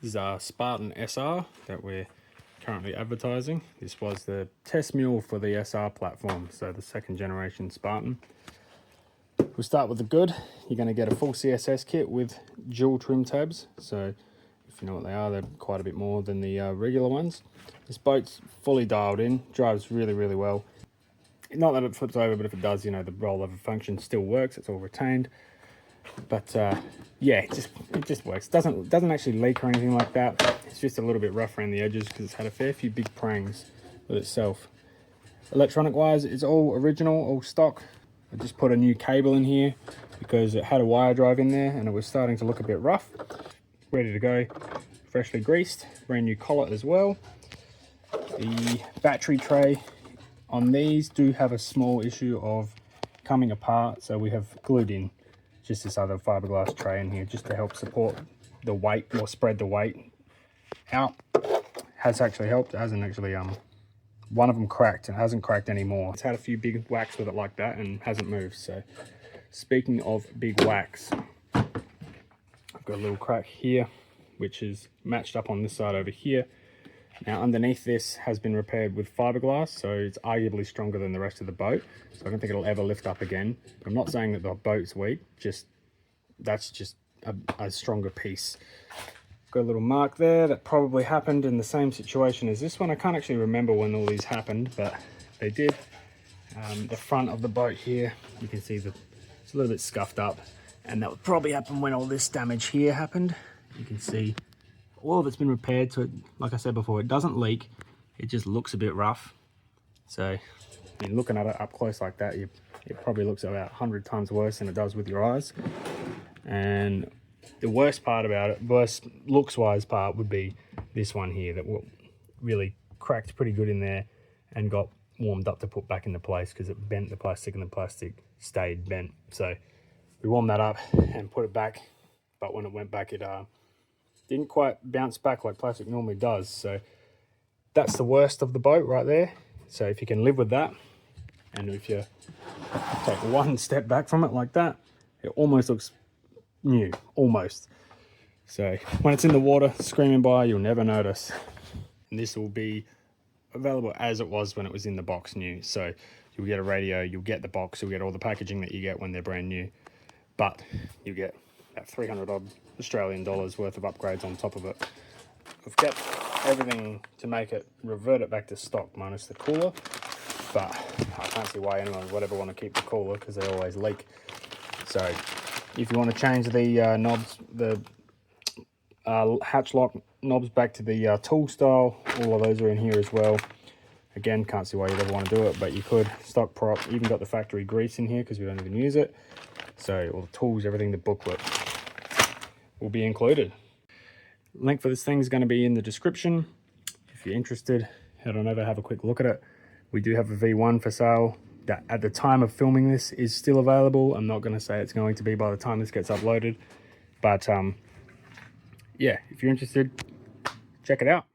is our Spartan SR that we're currently advertising. This was the test mule for the SR platform, so the second generation Spartan. We'll start with the good. You're going to get a full CSS kit with dual trim tabs. So if you know what they are, they're quite a bit more than the regular ones. This boat's fully dialed in, drives really, really well. Not that it flips over, but if it does, you know, the rollover function still works. It's all retained. But yeah, it just works. Doesn't actually leak or anything like that. It's just a little bit rough around the edges because it's had a fair few big prangs with itself. Electronic wise, it's all original, all stock. I just put a new cable in here because it had a wire drive in there and it was starting to look a bit rough. Ready to go, freshly greased, brand new collar as well. The battery tray on these do have a small issue of coming apart, so we have glued in just this other fiberglass tray in here just to help support the weight or spread the weight out. Has actually helped. It hasn't actually one of them cracked and it hasn't cracked anymore. It's had a few big whacks with it like that and hasn't moved. So speaking of big whacks, I've got a little crack here which is matched up on this side over here. Now underneath this has been repaired with fiberglass, so it's arguably stronger than the rest of the boat, so I don't think it'll ever lift up again. But I'm not saying that the boat's weak, that's just a stronger piece. Got a little mark there that probably happened in the same situation as this one. I can't actually remember when all these happened, but they did. The front of the boat here, you can see it's a little bit scuffed up, and that would probably happen when all this damage here happened. You can see all of it's been repaired, so like I said before, it doesn't leak. It just looks a bit rough. So I mean, looking at it up close like that, it probably looks about 100 times worse than it does with your eyes. And the worst part about it, worst looks-wise part, would be this one here that really cracked pretty good in there and got warmed up to put back into place because it bent the plastic and the plastic stayed bent. So we warmed that up and put it back, but when it went back, it didn't quite bounce back like plastic normally does. So that's the worst of the boat right there. So if you can live with that, and if you take one step back from it like that, it almost looks new, almost. So when it's in the water screaming by, you'll never notice. And this will be available as it was when it was in the box new. So you'll get a radio, you'll get the box, you'll get all the packaging that you get when they're brand new, but you get about 300 odd Australian dollars worth of upgrades on top of it. We've kept everything to make it revert it back to stock minus the cooler, but I can't see why anyone would ever want to keep the cooler because they always leak. So if you want to change the knobs, the hatch lock knobs back to the tool style, all of those are in here as well. Again, can't see why you'd ever want to do it, but you could. Stock prop, even got the factory grease in here because we don't even use it. So all the tools, everything, the booklet will be included. Link for this thing is going to be in the description. If you're interested, head on over, have a quick look at it. We do have a V1 for sale that at the time of filming this is still available. I'm not going to say it's going to be by the time this gets uploaded, but yeah, if you're interested, check it out.